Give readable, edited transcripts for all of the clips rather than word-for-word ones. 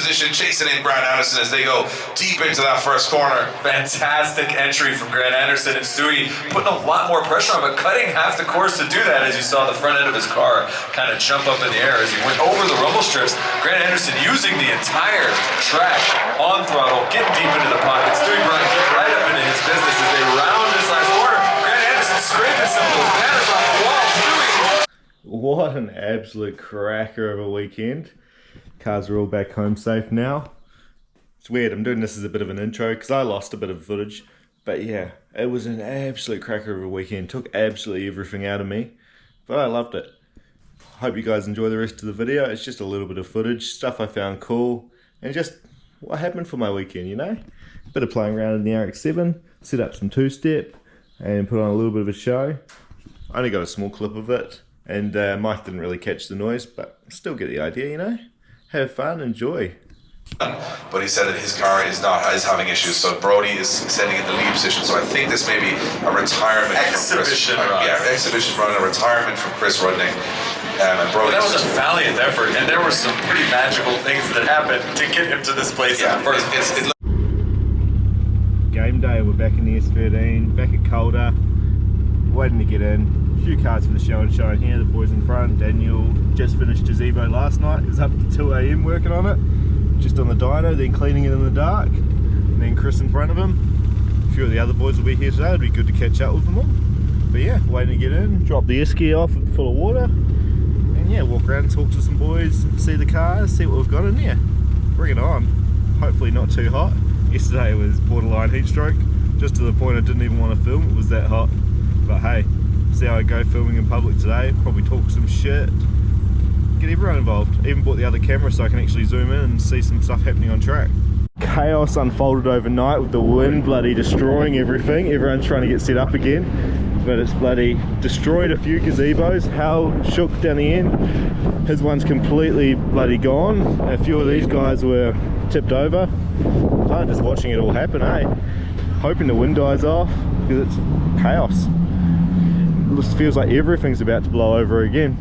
position, chasing in Grant Anderson as they go deep into that first corner. Fantastic entry from Grant Anderson, and Stewie putting a lot more pressure on, but cutting half the course to do that, as you saw the front end of his car kind of jump up in the air as he went over the rumble strips. Grant Anderson using the entire track on throttle, getting deep into the pocket. Stewie Bryant getting right up into his business as they round this last corner. Grant Anderson scraping some of those banners off the wall. Stewie. What an absolute cracker of a weekend. Cars are all back home safe now. It's weird, I'm doing this as a bit of an intro because I lost a bit of footage. But yeah, it was an absolute cracker of a weekend. Took absolutely everything out of me. But I loved it. Hope you guys enjoy the rest of the video. It's just a little bit of footage, stuff I found cool, and just what happened for my weekend, you know? Bit of playing around in the RX7, set up some two-step, and put on a little bit of a show. I only got a small clip of it, and Mike didn't really catch the noise, but still get the idea, you know? Have fun, enjoy. But he said that his car is having issues, so Brody is sitting in the lead position. So I think this may be a retirement Exhibition from Chris, run. Yeah, exhibition run, a retirement from Chris Rudnick. And Brody. That was a valiant effort, and there were some pretty magical things that happened to get him to this place in the first place. Game day, we're back in the S13, back at Calder, waiting to get in. A few cars for the show and shine here. The boys in front, Daniel just finished his Evo last night. He was up to 2 AM working on it, just on the dyno, then cleaning it in the dark. And then Chris in front of him. A few of the other boys will be here today. It'll be good to catch up with them all. But yeah, waiting to get in, drop the esky off full of water, and yeah, walk around and talk to some boys, see the cars, see what we've got in there. Bring it on. Hopefully not too hot. Yesterday it was borderline heat stroke, just to the point I didn't even want to film, it was that hot. But hey, see how I go filming in public today, probably talk some shit, get everyone involved. Even bought the other camera so I can actually zoom in and see some stuff happening on track. Chaos unfolded overnight with the wind bloody destroying everything. Everyone's trying to get set up again, but it's bloody destroyed a few gazebos. Hal shook down the end, his one's completely bloody gone. A few of these guys were tipped over. I'm just watching it all happen, eh? Hoping the wind dies off because it's chaos. It just feels like everything's about to blow over again.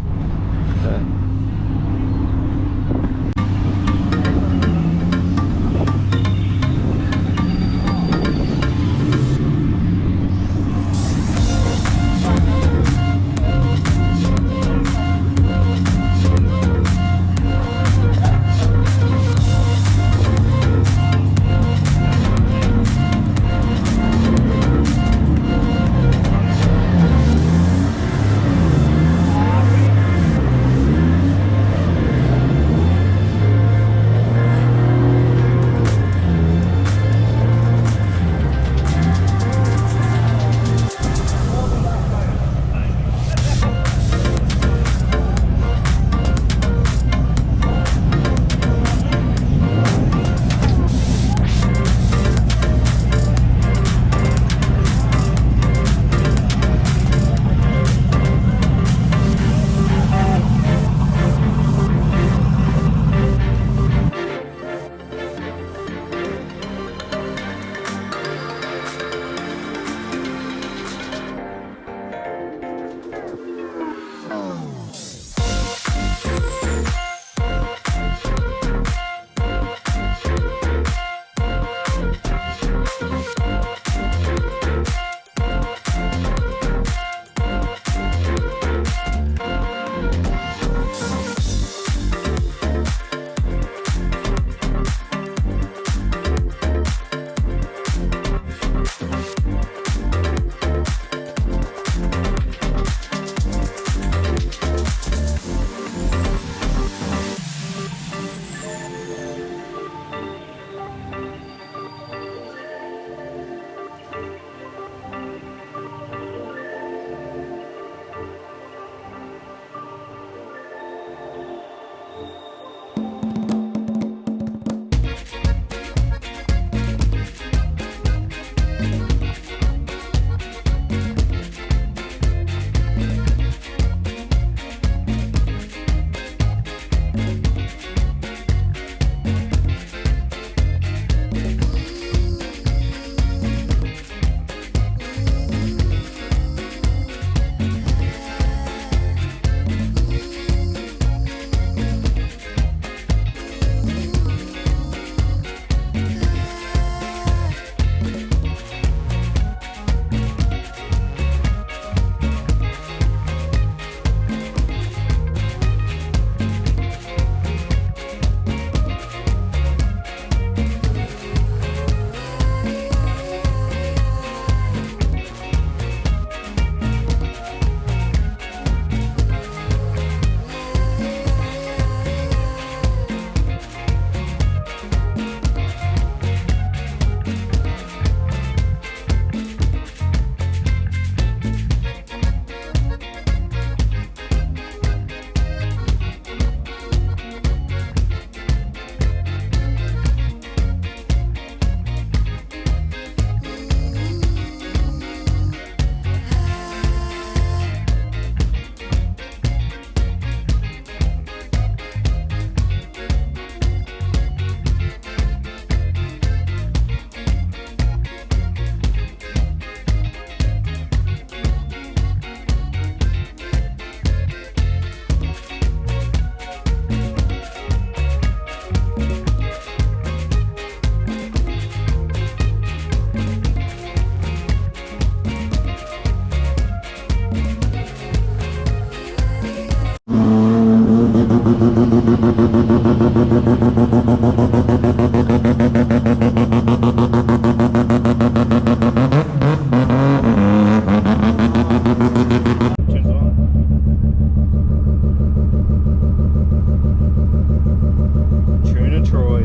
Turns it on. Tuna Troy.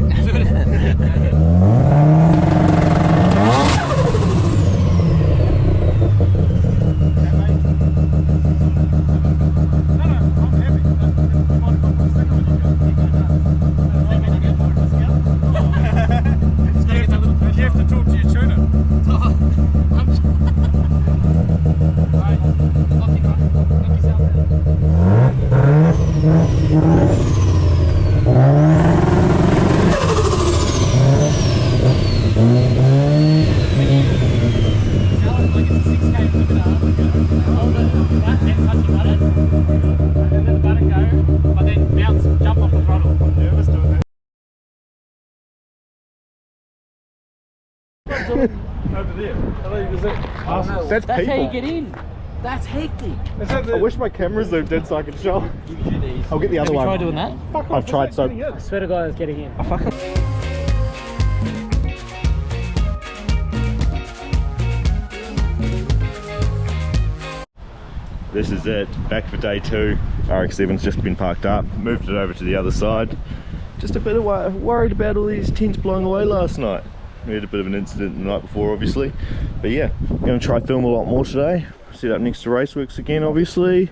You have to talk to your tuner. That's That's how you people. get in. That's hectic. I wish my camera zoomed in so I could show. I'll get the other Have you one. tried doing that? I've tried so. I swear to God, I was getting in. This is it, back for day 2. RX7's just been parked up, moved it over to the other side. Just a bit of worried about all these tents blowing away last night. We had a bit of an incident the night before, obviously. But yeah, I'm going to try film a lot more today. Set up next to Raceworks again, obviously.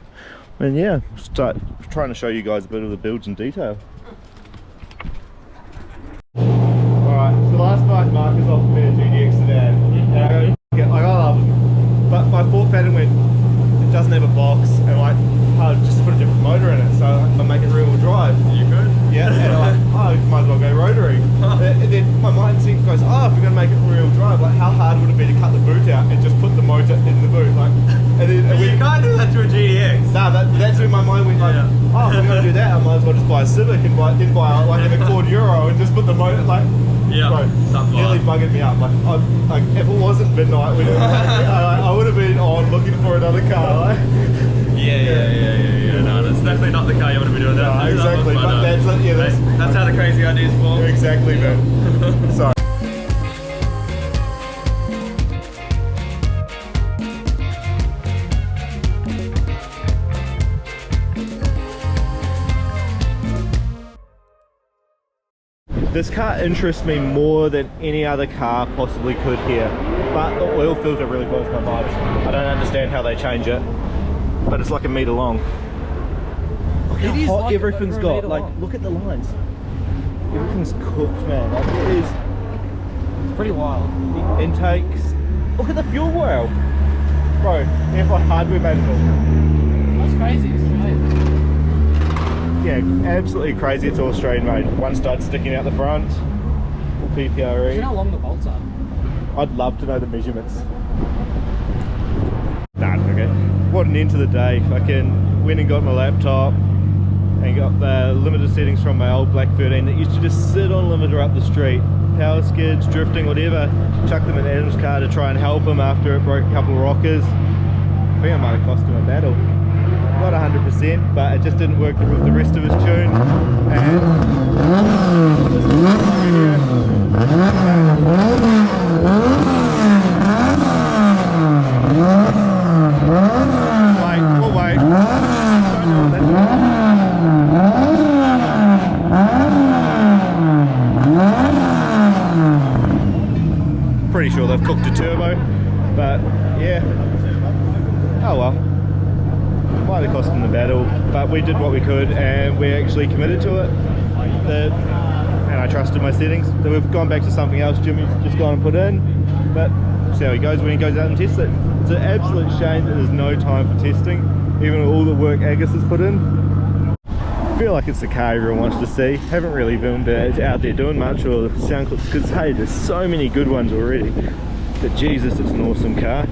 And yeah, start trying to show you guys a bit of the builds in detail. Alright, so last night Marcus offered me a GDX sedan. And I go, I love it. But my thought pattern went, it doesn't have a box, and like, I'll just put a different motor in it, so I'll make it rear-wheel drive. You could? Yeah, and I'm like, oh, might as well go rotary. And then my mindset goes, oh, if we're going to make it rear-wheel drive, like how hard would it be to cut the boot out and just put the motor in the boot? Like, and then You can't do that to a GDX. nah, that's where my mind went like, Yeah. oh, if we're going to do that, I might as well just buy a Civic and buy like an Accord Euro and just put the motor, like, Yeah, bro, something nearly like bugging me up. Like if it wasn't midnight, I would have been on looking for another car. Like. Yeah. No, that's definitely not the car you want to be doing that. No, exactly, but that's it, yeah, that's how the crazy ideas form. Exactly, man. Sorry. This car interests me more than any other car possibly could here, but the oil filter really blows my vibes. I don't understand how they change it, but it's like a metre long. Look how is hot like everything's over a got. metre Like, long. look at the lines. Everything's cooked, man. Like, it is. It's pretty wild. Intakes. Look at the fuel well. Bro, F1 hardware manual. That's crazy. It's amazing. Yeah, absolutely crazy. It's all Australian made. One stud sticking out the front. All Do you know PPRE. how long the bolts are? I'd love to know the measurements. Nah, okay. What an end to the day. Fucking went and got my laptop and got the limiter settings from my old Black 13 that used to just sit on limiter up the street. Power skids, drifting, whatever. Chucked them in Adam's car to try and help him after it broke a couple of rockers. I think I might have cost him a battle. Not 100%, but it just didn't work with the rest of his tune. We'll wait. Pretty sure they've cooked a turbo, but yeah. Oh well. Might have cost them the battle, but we did what we could and we actually committed to it. And I trusted my settings. So we've gone back to something else Jimmy's just gone and put in, but see how he goes when he goes out and tests it. It's an absolute shame that there's no time for testing, even with all the work Agus has put in. I feel like it's the car everyone wants to see. Haven't really filmed it out there doing much or sound clips because hey, there's so many good ones already. But Jesus, it's an awesome car.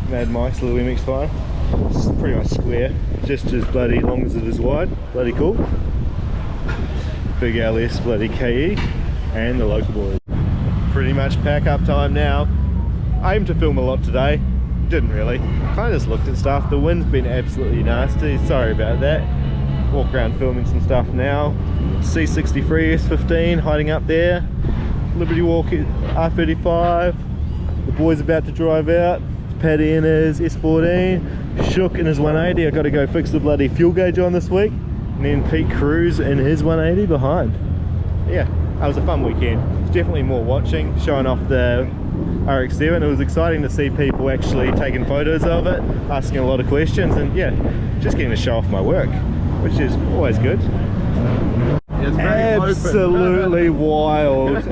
Mad Mike's little MX-5. It's pretty much square, just as bloody long as it is wide. Bloody cool. Big LS bloody KE and the local boys. Pretty much pack up time now. I aimed to film a lot today, didn't really. Kind of just looked at stuff. The wind's been absolutely nasty, sorry about that. walk around filming some stuff now. C63 S15 hiding up there. Liberty Walk R35. The boy's about to drive out. Paddy in his S14. Shook in his 180. I got to go fix the bloody fuel gauge on this week. And then Pete Cruz in his 180 behind. Yeah, that was a fun weekend. It's definitely more watching, showing off the rx7. It was exciting to see people actually taking photos of it, asking a lot of questions, and yeah, just getting to show off my work, which is always good. It's very Absolutely wild.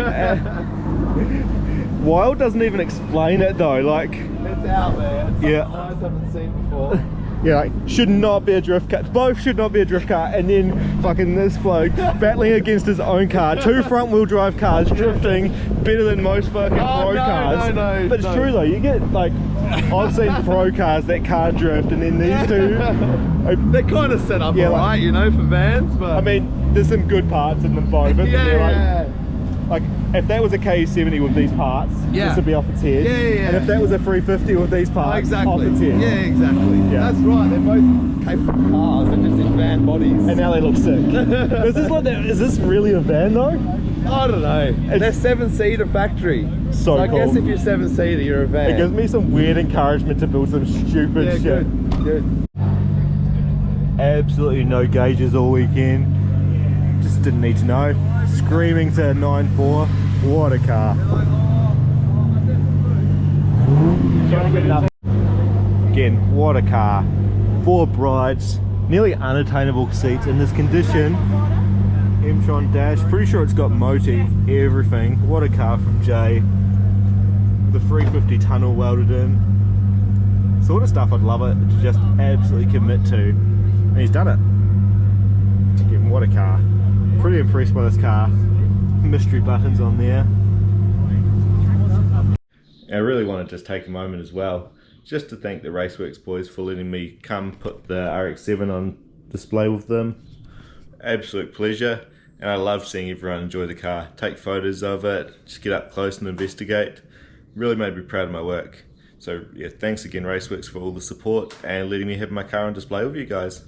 Wild doesn't even explain it though, like, It's out there. It's yeah. something I haven't seen before. Yeah, like, should not be a drift car. Both should not be a drift car. And then fucking this bloke battling against his own car. 2 front wheel drive cars drifting better than most fucking pro cars. No, but it's true though, you get like, I've seen pro cars that can't drift, and then these two, They're kind of set up Yeah, like- alright, you know, for vans, but... I mean, there's some good parts in them both, isn't there? yeah. Like, if that was a K70 with these parts, Yeah. this would be off its head. Yeah. And if that was a 350 with these parts, Exactly. off its head. Yeah, exactly. Yeah. That's right. They're both capable cars. They're just in van bodies. And now they look sick. Is this really a van though? I don't know. It's- They're 7-seater factory. So I cool. guess if you're 7-seater, you're a van. It gives me some weird encouragement to build some stupid yeah, shit. good. Absolutely no gauges all weekend. Just didn't need to know. Screaming to 9.4. What a car. Again, what a car. 4 brides, nearly unattainable seats in this condition. M-tron dash, pretty sure it's got motif, everything. What a car from Jay. The 350 tunnel welded in. Sort of stuff I'd love it to just absolutely commit to. And he's done it. Again, what a car. Pretty impressed by this car. Mystery buttons on there. I really want to just take a moment as well, just to thank the Raceworks boys for letting me come put the RX7 on display with them. Absolute pleasure, and I love seeing everyone enjoy the car, take photos of it, just get up close and investigate. Really made me proud of my work. So yeah, thanks again Raceworks for all the support and letting me have my car on display with you guys.